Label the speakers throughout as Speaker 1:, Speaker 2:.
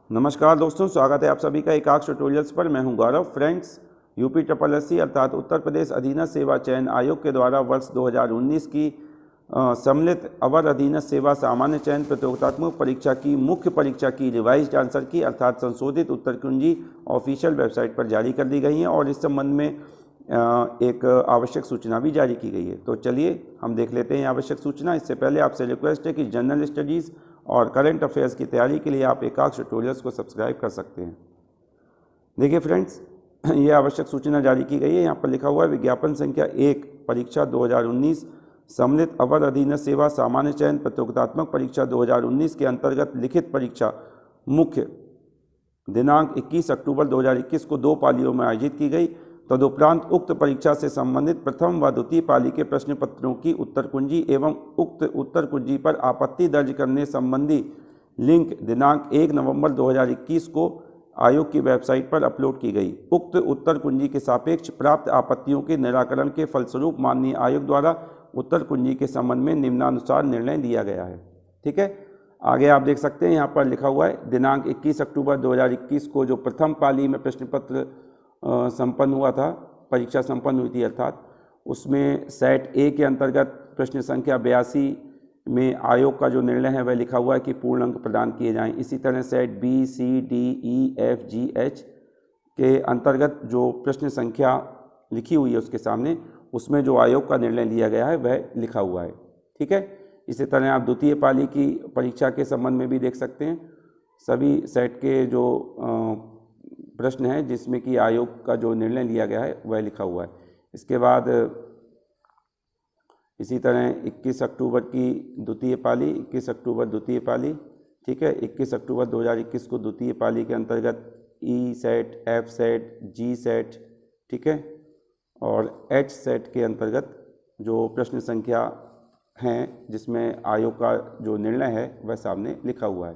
Speaker 1: नमस्कार दोस्तों, स्वागत है आप सभी का एकाक्ष ट्यूटोरियल्स पर। मैं हूं गौरव। फ्रेंड्स, यूपी SSSC अर्थात उत्तर प्रदेश अधीनस्थ सेवा चयन आयोग के द्वारा वर्ष 2019 की सम्मिलित अवर अधीनस्थ सेवा सामान्य चयन प्रतियोगितात्मक परीक्षा की मुख्य परीक्षा की रिवाइज्ड आंसर की अर्थात संशोधित उत्तर कुंजी ऑफिशियल वेबसाइट पर जारी कर दी गई है और इस संबंध में एक आवश्यक सूचना भी जारी की गई है। तो चलिए हम देख लेते हैं आवश्यक सूचना। इससे पहले आपसे रिक्वेस्ट है कि जनरल स्टडीज़ और करंट अफेयर्स की तैयारी के लिए आप एकाक्ष ट्यूटोरियल्स को सब्सक्राइब कर सकते हैं। देखिए फ्रेंड्स, ये आवश्यक सूचना जारी की गई है। यहाँ पर लिखा हुआ है विज्ञापन संख्या 1 परीक्षा 2019 सम्मिलित अवर अधीनस्थ सेवा सामान्य चयन प्रतियोगितात्मक परीक्षा 2019 के अंतर्गत लिखित परीक्षा मुख्य दिनांक 21 अक्टूबर 2021 को 2 पालियों में आयोजित की गई। तदुपरांत उक्त परीक्षा से संबंधित प्रथम व द्वितीय पाली के प्रश्न पत्रों की उत्तर कुंजी एवं उक्त उत्तर कुंजी पर आपत्ति दर्ज करने संबंधी लिंक दिनांक 1 नवंबर 2021 को आयोग की वेबसाइट पर अपलोड की गई। उक्त उत्तर कुंजी के सापेक्ष प्राप्त आपत्तियों के निराकरण के फलस्वरूप माननीय आयोग द्वारा उत्तर कुंजी के संबंध में निम्नानुसार निर्णय लिया गया है। ठीक है, आगे आप देख सकते हैं यहाँ पर लिखा हुआ है दिनांक 21 अक्टूबर 2021 को जो प्रथम पाली में प्रश्न पत्र संपन्न हुआ था, परीक्षा संपन्न हुई थी, अर्थात उसमें सेट ए के अंतर्गत प्रश्न संख्या 82 में आयोग का जो निर्णय है वह लिखा हुआ है कि पूर्ण अंक प्रदान किए जाएं। इसी तरह सेट बी, सी, डी, ई, एफ, जी, एच के अंतर्गत जो प्रश्न संख्या लिखी हुई है उसके सामने, उसमें जो आयोग का निर्णय लिया गया है वह लिखा हुआ है। ठीक है, इसी तरह आप द्वितीय पाली की परीक्षा के संबंध में भी देख सकते हैं। सभी सेट के जो प्रश्न है जिसमें कि आयोग का जो निर्णय लिया गया है वह लिखा हुआ है। इसके बाद इसी तरह 21 अक्टूबर की द्वितीय पाली, 21 अक्टूबर द्वितीय पाली, ठीक है, 21 अक्टूबर 2021 को द्वितीय पाली के अंतर्गत ई सेट, एफ सेट, जी सेट, ठीक है, और एच सेट के अंतर्गत जो प्रश्न संख्या हैं जिसमें आयोग का जो निर्णय है वह सामने लिखा हुआ है।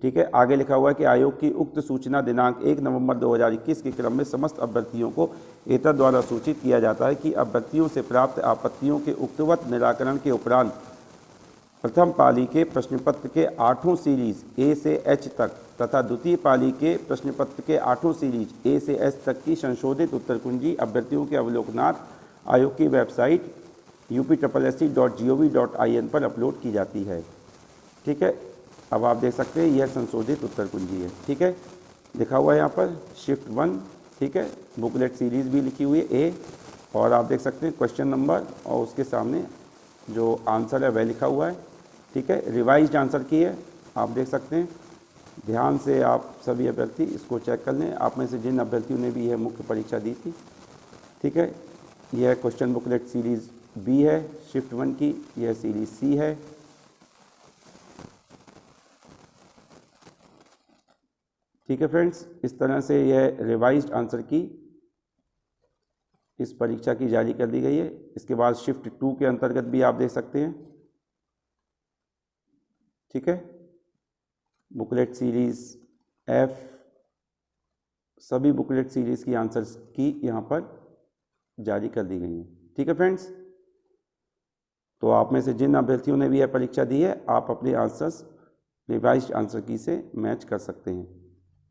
Speaker 1: ठीक है, आगे लिखा हुआ है कि आयोग की उक्त सूचना दिनांक 1 नवंबर 2021 के क्रम में समस्त अभ्यर्थियों को एतद द्वारा सूचित किया जाता है कि अभ्यर्थियों से प्राप्त आपत्तियों के उक्तवत निराकरण के उपरांत प्रथम पाली के प्रश्न पत्र के 8 सीरीज ए से एच तक तथा द्वितीय पाली के प्रश्न पत्र के 8 सीरीज ए से एच तक की संशोधित उत्तर कुंजी अभ्यर्थियों के अवलोकनार्थ आयोग की वेबसाइट upSSC.gov.in पर अपलोड की जाती है। ठीक है, अब आप देख सकते हैं यह संशोधित उत्तर कुंजी है। ठीक है, लिखा हुआ है यहाँ पर शिफ्ट 1, ठीक है, बुकलेट सीरीज भी लिखी हुई है ए, और आप देख सकते हैं क्वेश्चन नंबर और उसके सामने जो आंसर है वह लिखा हुआ है। ठीक है, रिवाइज्ड आंसर की है, आप देख सकते हैं। ध्यान से आप सभी अभ्यर्थी इसको चेक कर लें, आप में से जिन अभ्यर्थियों ने भी यह मुख्य परीक्षा दी थी। ठीक है, यह क्वेश्चन बुकलेट सीरीज बी है शिफ्ट 1 की, यह सीरीज सी है। ठीक है फ्रेंड्स, इस तरह से यह रिवाइज्ड आंसर की इस परीक्षा की जारी कर दी गई है। इसके बाद शिफ्ट 2 के अंतर्गत भी आप देख सकते हैं। ठीक है, बुकलेट सीरीज एफ, सभी बुकलेट सीरीज की आंसर्स की यहाँ पर जारी कर दी गई है। ठीक है फ्रेंड्स, तो आप में से जिन अभ्यर्थियों ने भी यह परीक्षा दी है आप अपने आंसर्स रिवाइज्ड आंसर की से मैच कर सकते हैं।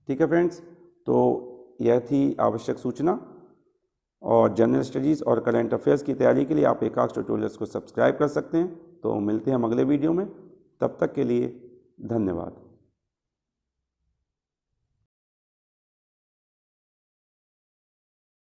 Speaker 1: ठीक है फ्रेंड्स, तो यह थी आवश्यक सूचना, और जनरल स्टडीज़ और करंट अफेयर्स की तैयारी के लिए आप एकाक्ष ट्यूटोरियल्स को सब्सक्राइब कर सकते हैं। तो मिलते हैं हम अगले वीडियो में, तब तक के लिए धन्यवाद।